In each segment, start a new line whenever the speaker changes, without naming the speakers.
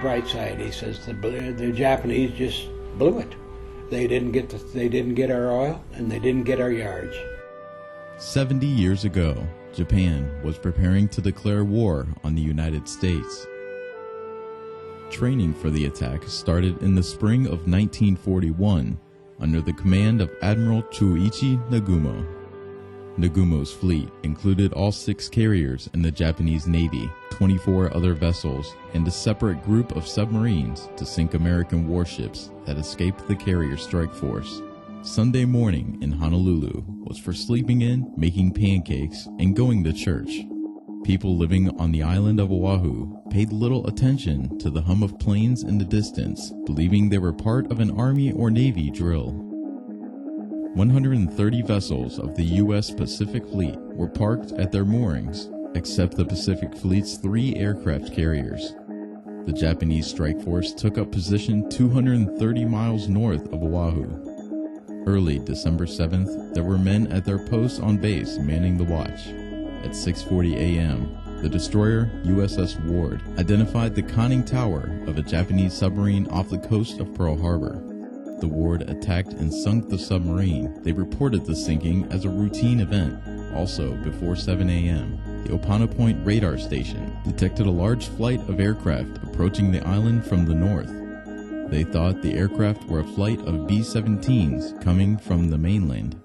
bright side. He says the Japanese just blew it. They didn't get our oil, and they didn't get our yards.
70 years ago, Japan was preparing to declare war on the United States. Training for the attack started in the spring of 1941 under the command of Admiral Chuichi Nagumo. Nagumo's fleet included all 6 carriers in the Japanese Navy, 24 other vessels, and a separate group of submarines to sink American warships that escaped the carrier strike force. Sunday morning in Honolulu was for sleeping in, making pancakes, and going to church. People living on the island of Oahu paid little attention to the hum of planes in the distance, believing they were part of an Army or Navy drill. 130 vessels of the U.S. Pacific Fleet were parked at their moorings, except the Pacific Fleet's 3 aircraft carriers. The Japanese strike force took up position 230 miles north of Oahu. Early December 7th, there were men at their posts on base manning the watch. At 6:40 a.m., the destroyer USS Ward identified the conning tower of a Japanese submarine off the coast of Pearl Harbor. The Ward attacked and sunk the submarine. They reported the sinking as a routine event. Also, before 7 a.m., the Opana Point radar station detected a large flight of aircraft approaching the island from the north. They thought the aircraft were a flight of B-17s coming from the mainland.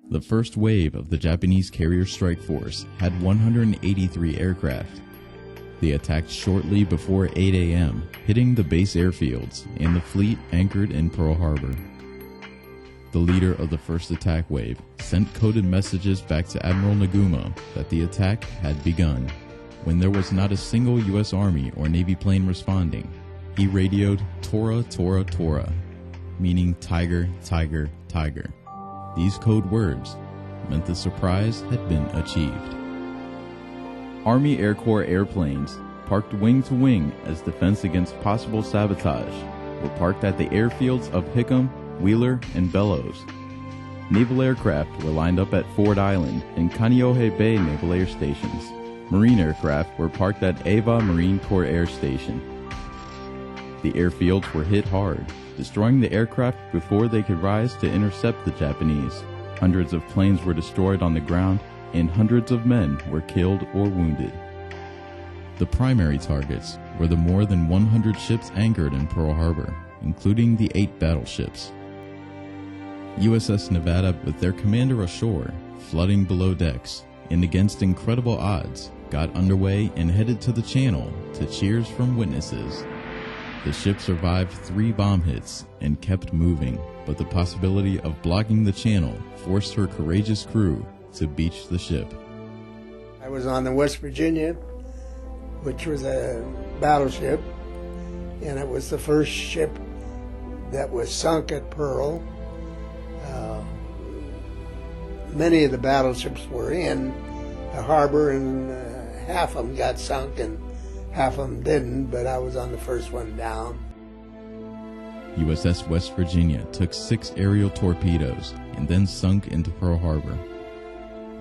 The first wave of the Japanese carrier strike force had 183 aircraft. They attacked shortly before 8 a.m., hitting the base airfields and the fleet anchored in Pearl Harbor. The leader of the first attack wave sent coded messages back to Admiral Nagumo that the attack had begun. When there was not a single U.S. Army or Navy plane responding, he radioed Tora, Tora, Tora, meaning tiger, tiger, tiger. These code words meant the surprise had been achieved. Army Air Corps airplanes, parked wing to wing as defense against possible sabotage, were parked at the airfields of Hickam, Wheeler, and Bellows. Naval aircraft were lined up at Ford Island and Kaneohe Bay Naval Air Stations. Marine aircraft were parked at Ava Marine Corps Air Station. The airfields were hit hard, destroying the aircraft before they could rise to intercept the Japanese. Hundreds of planes were destroyed on the ground, and hundreds of men were killed or wounded. The primary targets were the more than 100 ships anchored in Pearl Harbor, including the 8 battleships. USS Nevada, with their commander ashore, flooding below decks, and against incredible odds, got underway and headed to the channel to cheers from witnesses. The ship survived 3 bomb hits and kept moving, but the possibility of blocking the channel forced her courageous crew to beach the ship.
I was on the West Virginia, which was a battleship, and it was the first ship that was sunk at Pearl. Many of the battleships were in the harbor, and half of them got sunk and half of them didn't, but I was on the first one down.
USS West Virginia took 6 aerial torpedoes and then sunk into Pearl Harbor.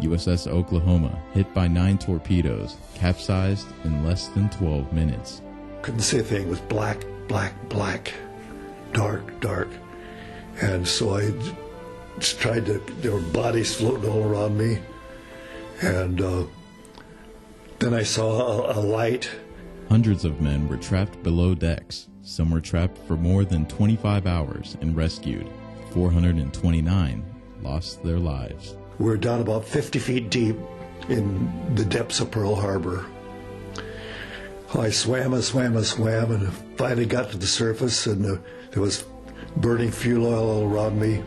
USS Oklahoma, hit by 9 torpedoes, capsized in less than 12 minutes.
Couldn't see a thing. It was black, black, black, dark, dark. And so I just tried to, there were bodies floating all around me. And then I saw a light.
Hundreds of men were trapped below decks. Some were trapped for more than 25 hours and rescued. 429 lost their lives.
We were down about 50 feet deep in the depths of Pearl Harbor. I swam and finally got to the surface, and there was burning fuel oil all around me.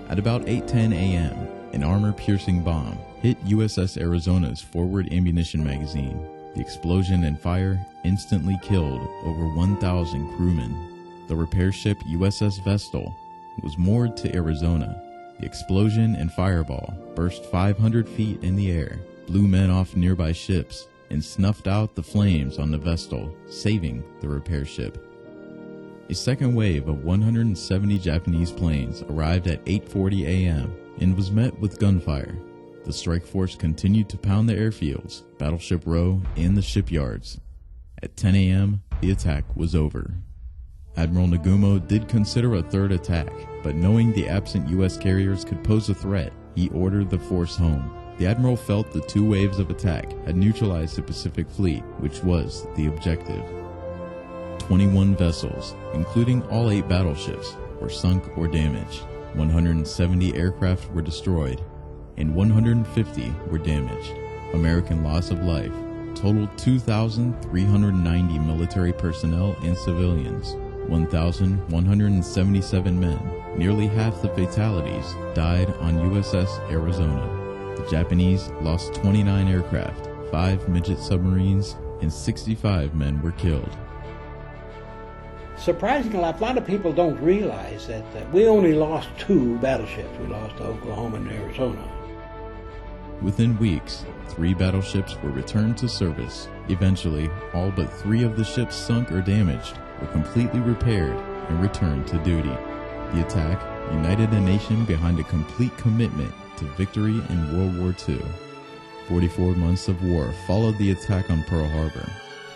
At about 8:10 a.m., an armor-piercing bomb hit USS Arizona's forward ammunition magazine. The explosion and fire instantly killed over 1,000 crewmen. The repair ship USS Vestal was moored to Arizona. The explosion and fireball burst 500 feet in the air, blew men off nearby ships, and snuffed out the flames on the Vestal, saving the repair ship. A second wave of 170 Japanese planes arrived at 8:40 a.m. and was met with gunfire. The strike force continued to pound the airfields, Battleship Row, and the shipyards. At 10 a.m., the attack was over. Admiral Nagumo did consider a third attack, but knowing the absent U.S. carriers could pose a threat, he ordered the force home. The Admiral felt the two waves of attack had neutralized the Pacific Fleet, which was the objective. 21 vessels, including all 8 battleships, were sunk or damaged. 170 aircraft were destroyed, and 150 were damaged. American loss of life totaled 2,390 military personnel and civilians, 1,177 men. Nearly half the fatalities died on USS Arizona. The Japanese lost 29 aircraft, 5 midget submarines, and 65 men were killed.
Surprisingly, a lot of people don't realize that we only lost 2 battleships. We lost Oklahoma and Arizona.
Within weeks, 3 battleships were returned to service. Eventually, all but 3 of the ships sunk or damaged were completely repaired and returned to duty. The attack united a nation behind a complete commitment to victory in World War II. 44 months of war followed the attack on Pearl Harbor,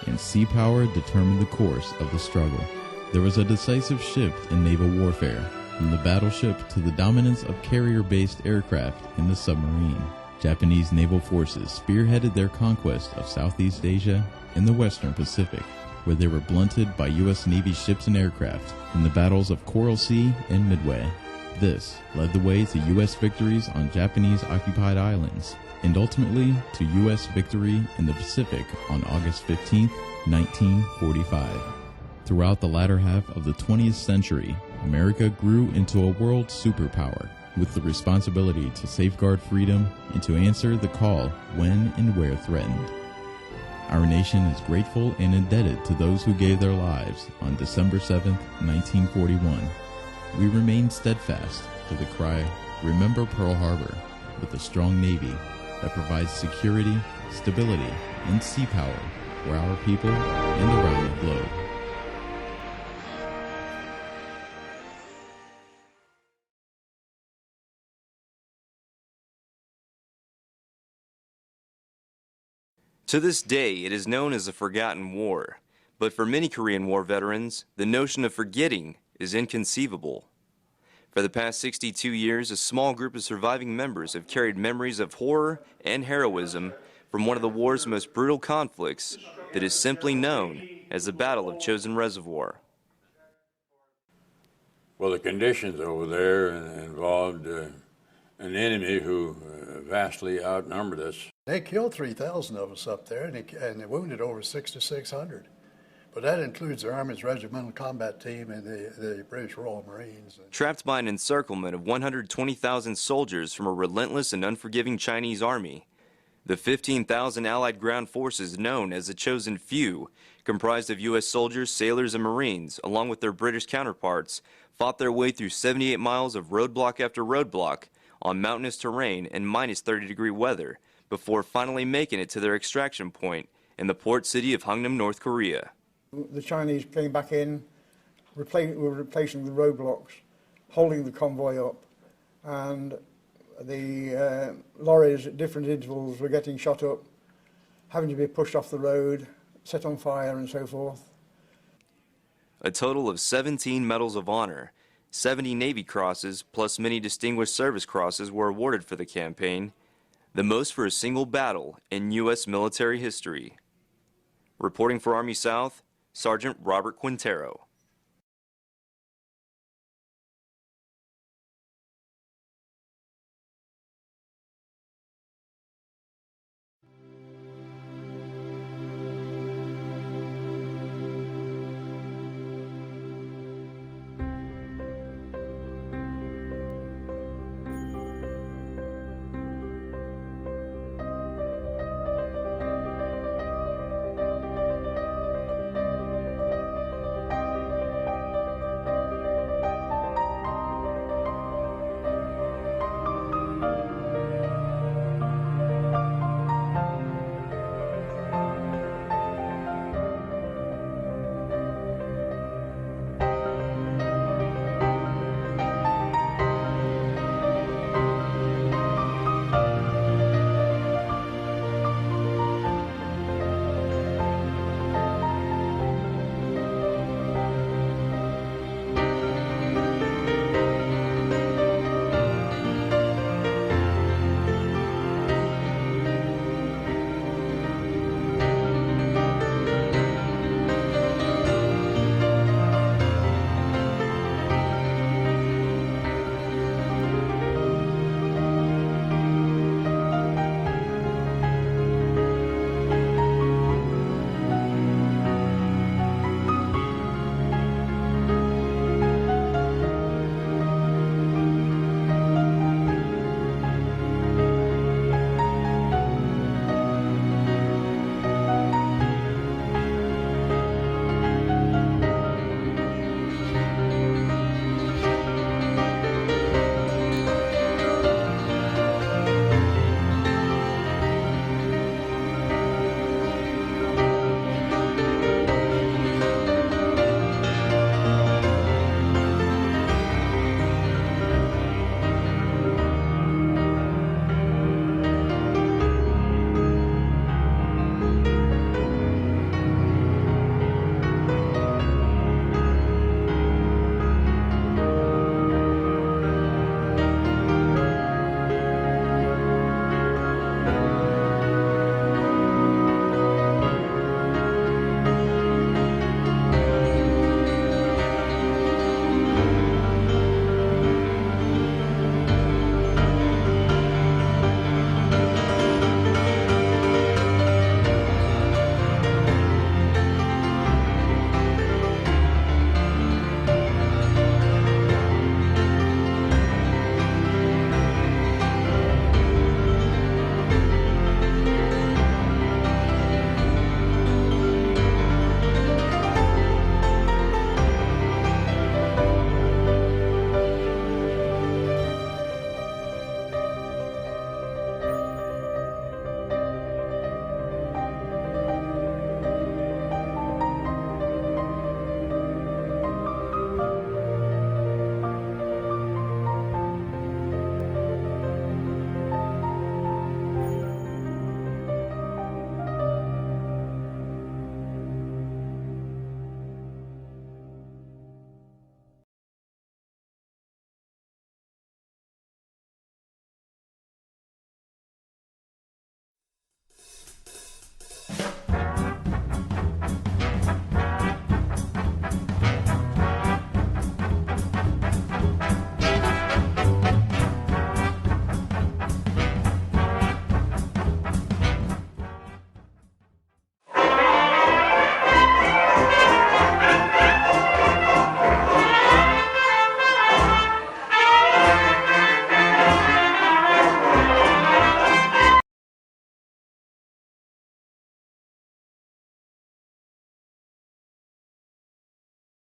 and sea power determined the course of the struggle. There was a decisive shift in naval warfare, from the battleship to the dominance of carrier-based aircraft in the submarine. Japanese naval forces spearheaded their conquest of Southeast Asia and the Western Pacific, where they were blunted by U.S. Navy ships and aircraft in the battles of Coral Sea and Midway. This led the way to U.S. victories on Japanese-occupied islands, and ultimately to U.S. victory in the Pacific on August 15, 1945. Throughout the latter half of the 20th century, America grew into a world superpower, with the responsibility to safeguard freedom and to answer the call when and where threatened. Our nation is grateful and indebted to those who gave their lives on December 7, 1941. We remain steadfast to the cry, "Remember Pearl Harbor," with a strong Navy that provides security, stability, and sea power for our people and around the globe.
To this day, it is known as a forgotten war, but for many Korean War veterans, the notion of forgetting is inconceivable. For the past 62 years, a small group of surviving members have carried memories of horror and heroism from one of the war's most brutal conflicts that is simply known as the Battle of Chosin Reservoir.
Well, the conditions over there involved an enemy who vastly outnumbered us.
They killed 3,000 of us up there, and they wounded over 6,600. But that includes the Army's Regimental Combat Team and the British Royal Marines.
Trapped by an encirclement of 120,000 soldiers from a relentless and unforgiving Chinese army, the 15,000 Allied ground forces known as the Chosen Few, comprised of U.S. soldiers, sailors, and Marines, along with their British counterparts, fought their way through 78 miles of roadblock after roadblock on mountainous terrain and minus 30-degree weather, before finally making it to their extraction point in the port city of Hungnam, North Korea.
The Chinese came back in, were replacing the roadblocks, holding the convoy up, and the lorries at different intervals were getting shot up, having to be pushed off the road, set on fire, and so forth.
A total of 17 Medals of Honor, 70 Navy Crosses, plus many Distinguished Service Crosses were awarded for the campaign, the most for a single battle in U.S. military history. Reporting for Army South, Sergeant Robert Quintero.